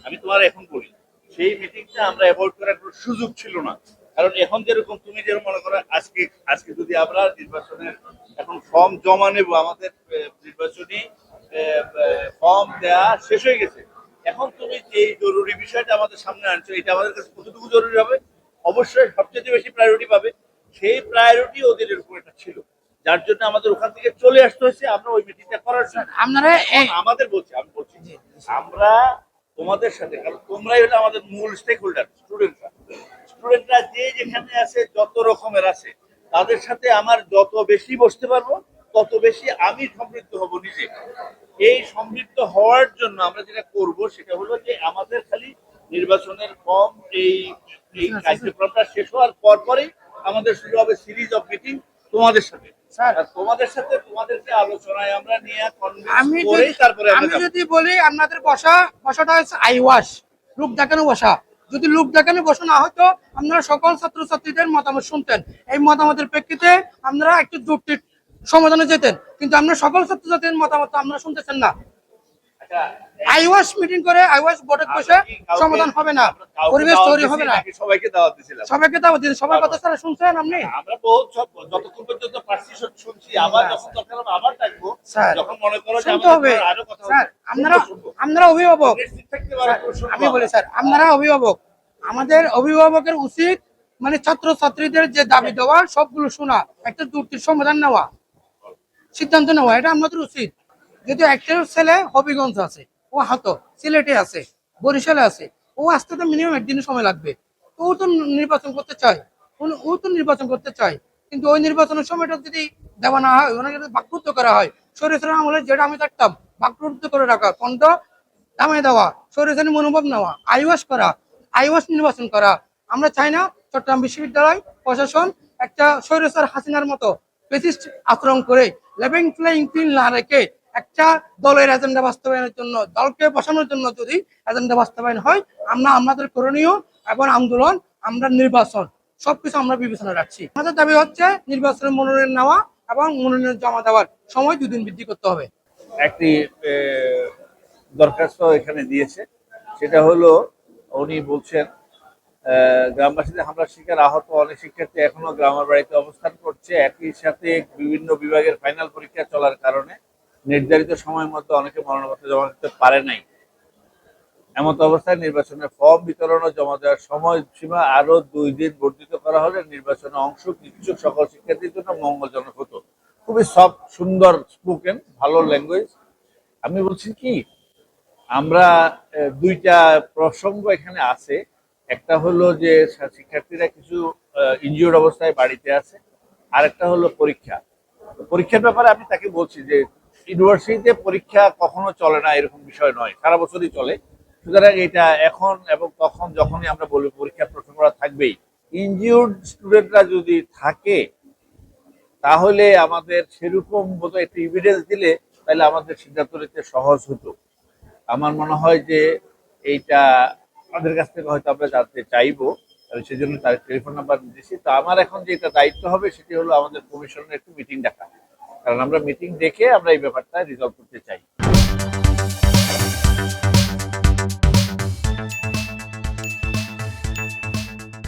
আমি তোমার এখন বলি, সেই মিটিংটা আমরা অ্যাভয়েড করার কোনো সুযোগ ছিল না। কারণ এখন যেরকম তুমি যেরকম মনে করো, আজকে আজকে যদি আমরা নির্বাচনের এখন ফর্ম জমা নেব, আমাদের নির্বাচনী ফর্ম দেওয়া শেষ হয়ে গেছে। এখন তুমি যে জরুরি বিষয়টা আমাদের সামনে আনছো, এটা আমাদের কাছে কতটুকু জরুরি হবে? অবশ্যই সবচেয়ে বেশি প্রায়োরিটি পাবে। সেই প্রায়োরিটি ওদের এরকম একটা ছিল, যার জন্য আমাদের ওখান থেকে চলে আসতে হয়েছে আমরা ওই মিটিংটা করার জন্য। আপনারা আমাদের বলছি, আমি বলছি আমরা তোমাদের সাথে, কারণ তোমরাই হলো আমাদের মূল স্টেক হোল্ডার, স্টুডেন্টরা। স্টুডেন্টরা যে যেখানে আছে, যত রকমের আছে, তাদের সাথে আমার যত বেশি বসতে পারবো, তত বেশি আমি সমৃদ্ধ হব নিজে। এই সমৃদ্ধ হওয়ার জন্য আমরা যেটা করব সেটা হলো যে আমাদের খালি নির্বাচনের ফর্ম এই কার্যক্রমটা শেষ হওয়ার পরই আমাদের শুরু হবে সিরিজ অফ মিটিং তোমাদের সাথে। তোমাদের সাথে তোমাদেরকে আলোচনায় আমরা নিয়ে আমি করেই তারপরে আমি যদি বলি আপনাদের বসাটা হচ্ছে আইওয়াশ, লোক দেখানো বসা। যদি লোক দেখানো বসা না হতো, আপনারা সকল ছাত্রছাত্রীদের মতামত শুনতেন। এই মতামতের প্রেক্ষিতে আপনারা একটু যুক্তির সমাধানে যেতেন, কিন্তু আপনারা সকল ছাত্রছাত্রীদের মতামত আপনারা শুনতেছেন না। আইওয়াশ মিটিং করে আইওয়াশ বটে বসে সমাধান হবে না, পরিবেশ তৈরি হবে না। সবাইকে দাওয়াত দিয়েছিলাম, সবাইকে দাওয়াত দিয়েছেন, সবার কথা স্যার শুনছেন আপনি? আমরা বহুত যতক্ষণ পর্যন্ত পারছি শুনছি, আবার যখন দরকার হবে আবার ডাকবো, যখন মনে করো যে আমাদের আরো কথা স্যার, আপনারা অভিভাবক। আমি বলি স্যার, আপনারা অভিভাবক, আমাদের অভিভাবকের উচিত মানে ছাত্রছাত্রীদের যে দাবি দেওয়া সবগুলো শোনা, একটা যুক্তির সমাধান নেওয়া, সিদ্ধান্ত নেওয়া, এটা আমাদের উচিত। যদি একটা ছেলে হবিগঞ্জ আছে, ও হাতো সিলেটে আছে, বরিশালে আছে, ও আসতে তো মিনিমাম একদিনের সময় লাগবে। তো ও তো নির্বাচন করতে চায়, কিন্তু ওই নির্বাচনের সময়টা যদি দেওয়া না হয়, ওনাকে যদি বাকরুদ্ধ করা হয়, সরিষার আমলে যেটা আমি দেখতাম, বাকরুদ্ধ করে রাখা, পণ্ড দামে দেওয়া, সরিষার মনোভাব নেওয়া, আইওয়াস নির্বাচন করা। আমরা চাই না চট্টগ্রাম বিশ্ববিদ্যালয় প্রশাসন একটা সরিষার হাসিনার মতো ফেসিস্ট আচরণ করে লেভেল প্লেইং ফিল্ড না রেখে একটা দলের এজেন্ডা বাস্তবায়নের জন্য, দলকে বসানোর জন্য যদি এজেন্ডা বাস্তবায়ন হয়, আমরা আমাদের করণীয় এবং আন্দোলন, আমরা নির্বাচন, সবকিছু আমরা বিবেচনা রাখছি। আমাদের দাবি হচ্ছে নির্বাচনের মনোনয়ন নেওয়া এবং মনোনয়ন জমা দেওয়ার সময় 2 দিন বৃদ্ধি করতে হবে। একটি দরখাস্ত এখানে দিয়েছে, সেটা হলো উনি বলছেন গ্রামবাসীদের হামলার শিকার আহত অনেক শিক্ষার্থী এখনো গ্রামের বাড়িতে অবস্থান করছে। একই সাথে বিভিন্ন বিভাগের ফাইনাল পরীক্ষা চলার কারণে নির্ধারিত সময়ের মধ্যে অনেকে মনোনয়নপত্র জমা দিতে পারে নাই। এমত অবস্থায় নির্বাচনের ফর্ম বিতরণ ও জমা দেওয়ার সময়সীমা আরো 2 দিন বর্ধিত করা হলে নির্বাচনে অংশ ইচ্ছুক সকল শিক্ষার্থীর জন্য মঙ্গলজনক হতো। খুবই সফট, সুন্দর স্পোকেন, ভালো ল্যাঙ্গুয়েজ। আমি বলছি কি, আমরা দুইটা প্রসঙ্গ এখানে আছে। একটা হলো যে শিক্ষার্থীরা কিছু ইনজিওর্ড অবস্থায় বাড়িতে আছে, আর একটা হলো পরীক্ষার ব্যাপারে আমি তাকে বলছি যে ইউনিভার্সিটিতে পরীক্ষা কখনো চলে না এরকম বিষয় নয়, সারা বছরই চলে। সুতরাং এটা এখন এবং তখন যখনই আমরা বলি পরীক্ষার প্রসঙ্গটা থাকবেই। ইনজিওর্ড স্টুডেন্টরা যদি থাকে তাহলে আমাদের সেরকম বোধহয় একটি এভিডেন্স দিলে তাহলে আমাদের সিদ্ধান্ত নিতে সহজ হতো। আমার মনে হয় যে এইটা আমাদের কাছ থেকে হয়তো আমরা জানতে চাইবো, সেই জন্য তার টেলিফোন নাম্বার দিয়েছি। তো আমার এখন যেটা দায়িত্ব হবে সেটি হলো আমাদের কমিশনের একটু মিটিং ডাকা, কারণ আমরা মিটিং ডেকে আমরা এই ব্যাপারটা রিজলভ করতে চাই।